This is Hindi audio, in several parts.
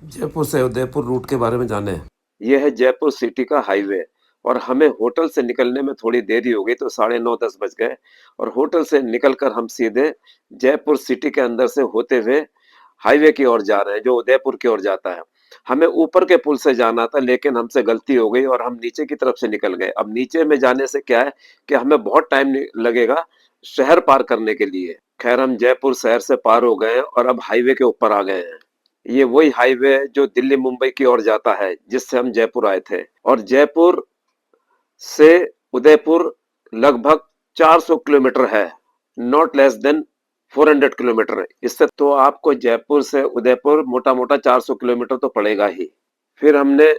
जयपुर से उदयपुर रूट के बारे में जाने। ये है जयपुर सिटी का हाईवे और हमें होटल से निकलने में थोड़ी देरी हो गई तो 9:30-10 बज गए और होटल से निकलकर हम सीधे जयपुर सिटी के अंदर से होते हुए हाईवे की ओर जा रहे हैं जो उदयपुर की ओर जाता है। हमें ऊपर के पुल से जाना था लेकिन हमसे गलती हो गई और हम नीचे की तरफ से निकल गए। अब नीचे में जाने से क्या है कि हमें बहुत टाइम लगेगा शहर पार करने के लिए। खैर हम जयपुर शहर से पार हो गए हैं और अब हाईवे के ऊपर आ गए हैं। ये वही हाईवे है जो दिल्ली मुंबई की ओर जाता है जिससे हम जयपुर आए थे और जयपुर से उदयपुर लगभग 400 किलोमीटर है, नॉट लेस देन 400 किलोमीटर है। इससे तो आपको जयपुर से उदयपुर मोटा मोटा 400 किलोमीटर तो पड़ेगा ही। फिर हमने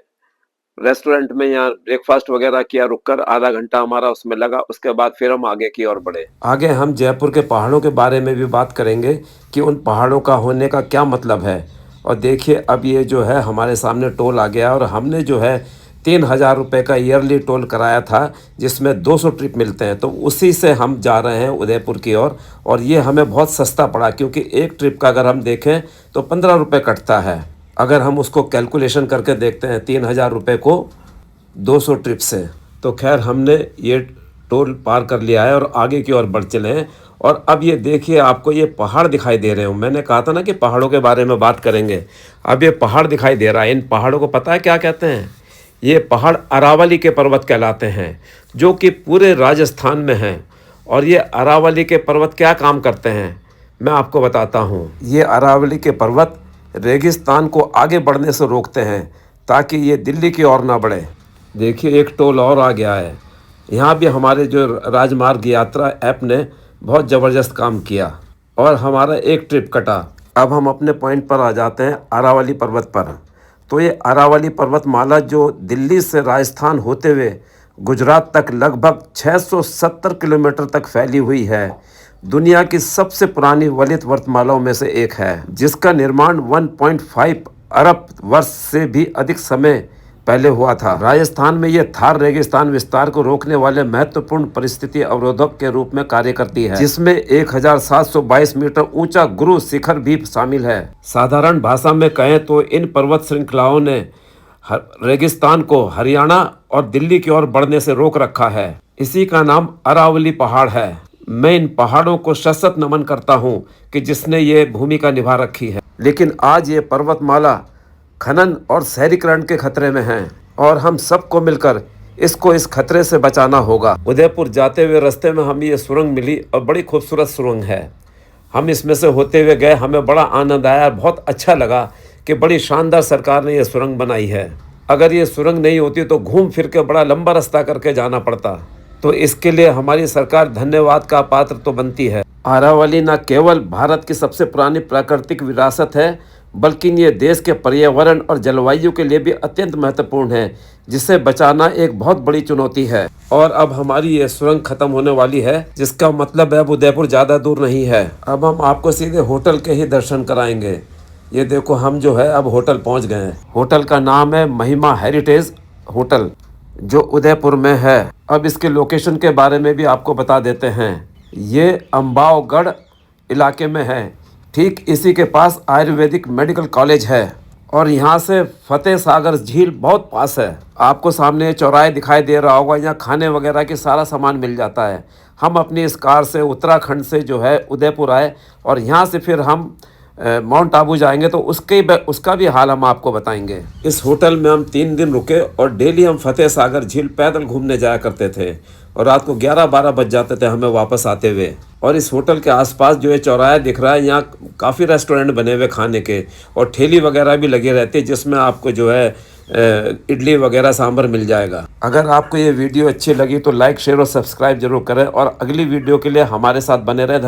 रेस्टोरेंट में यहाँ ब्रेकफास्ट वगैरह किया, रुककर आधा घंटा हमारा उसमें लगा। उसके बाद फिर हम आगे की ओर बढ़े। आगे हम जयपुर के पहाड़ों के बारे में भी बात करेंगे कि उन पहाड़ों का होने का क्या मतलब है। और देखिए अब ये जो है हमारे सामने टोल आ गया और हमने जो है 3,000 रुपये का ईयरली टोल कराया था जिसमें 200 ट्रिप मिलते हैं, तो उसी से हम जा रहे हैं उदयपुर की ओर। और ये हमें बहुत सस्ता पड़ा क्योंकि एक ट्रिप का अगर हम देखें तो 15 रुपये कटता है। अगर हम उसको कैलकुलेशन करके देखते हैं 3,000 रुपये को 200 ट्रिप से, तो खैर हमने ये टोल पार कर लिया है और आगे की ओर बढ़ चले हैं। और अब ये देखिए आपको ये पहाड़ दिखाई दे रहे हो, मैंने कहा था ना कि पहाड़ों के बारे में बात करेंगे। अब ये पहाड़ दिखाई दे रहा है, इन पहाड़ों को पता है क्या कहते हैं? ये पहाड़ अरावली के पर्वत कहलाते हैं जो कि पूरे राजस्थान में हैं। और ये अरावली के पर्वत क्या काम करते हैं मैं आपको बताता हूँ। ये अरावली के पर्वत रेगिस्तान को आगे बढ़ने से रोकते हैं ताकि ये दिल्ली की ओर ना बढ़े। देखिए एक टोल और आ गया है। यहाँ भी हमारे जो राजमार्ग यात्रा ऐप ने बहुत ज़बरदस्त काम किया और हमारा एक ट्रिप कटा। अब हम अपने पॉइंट पर आ जाते हैं अरावली पर्वत पर। तो ये अरावली पर्वतमाला जो दिल्ली से राजस्थान होते हुए गुजरात तक लगभग 670 किलोमीटर तक फैली हुई है। दुनिया की सबसे पुरानी वलित पर्वतमालाओं में से एक है जिसका निर्माण 1.5 अरब वर्ष से भी अधिक समय पहले हुआ था। राजस्थान में ये थार रेगिस्तान विस्तार को रोकने वाले महत्वपूर्ण परिस्थिति अवरोधक के रूप में कार्य करती है, जिसमें 1722 मीटर ऊंचा गुरु शिखर भी शामिल है। साधारण भाषा में कहें तो इन पर्वत श्रृंखलाओं ने रेगिस्तान को हरियाणा और दिल्ली की ओर बढ़ने से रोक रखा है। इसी का नाम अरावली पहाड़ है। मैं इन पहाड़ों को शतशत नमन करता हूँ कि जिसने ये भूमिका निभा रखी है। लेकिन आज ये पर्वतमाला खनन और शहरीकरण के खतरे में हैं और हम सबको मिलकर इसको इस खतरे से बचाना होगा। उदयपुर जाते हुए रास्ते में हमें ये सुरंग मिली और बड़ी खूबसूरत सुरंग है। हम इसमें से होते हुए गए, हमें बड़ा आनंद आया, बहुत अच्छा लगा कि बड़ी शानदार सरकार ने ये सुरंग बनाई है। अगर ये सुरंग नहीं होती तो घूम फिर के बड़ा लंबा रास्ता करके जाना पड़ता, तो इसके लिए हमारी सरकार धन्यवाद का पात्र तो बनती है। अरावली न केवल भारत की सबसे पुरानी प्राकृतिक विरासत है बल्कि ये देश के पर्यावरण और जलवायु के लिए भी अत्यंत महत्वपूर्ण है, जिसे बचाना एक बहुत बड़ी चुनौती है। और अब हमारी ये सुरंग खत्म होने वाली है, जिसका मतलब है अब उदयपुर ज़्यादा दूर नहीं है। अब हम आपको सीधे होटल के ही दर्शन कराएंगे। ये देखो हम जो है अब होटल पहुंच गए हैं। होटल का नाम है महिमा हेरिटेज होटल जो उदयपुर में है। अब इसके लोकेशन के बारे में भी आपको बता देते हैं। ये अम्बावगढ़ इलाके में है, ठीक इसी के पास आयुर्वेदिक मेडिकल कॉलेज है और यहाँ से फतेह सागर झील बहुत पास है। आपको सामने चौराहे दिखाई दे रहा होगा, यहाँ खाने वगैरह की सारा सामान मिल जाता है। हम अपनी इस कार से उत्तराखंड से जो है उदयपुर आए और यहाँ से फिर हम माउंट आबू जाएंगे, तो उसका भी हाल हम आपको बताएंगे। इस होटल में हम 3 दिन रुके और डेली हम फतेह सागर झील पैदल घूमने जाया करते थे और रात को 11-12 बज जाते थे हमें वापस आते हुए। और इस होटल के आसपास जो है चौराहा दिख रहा है, यहाँ काफ़ी रेस्टोरेंट बने हुए खाने के और ठेली वगैरह भी लगी रहती है जिसमें आपको जो है इडली वगैरह सांभर मिल जाएगा। अगर आपको ये वीडियो अच्छी लगी तो लाइक शेयर और सब्सक्राइब जरूर करें और अगली वीडियो के लिए हमारे साथ बने रहें।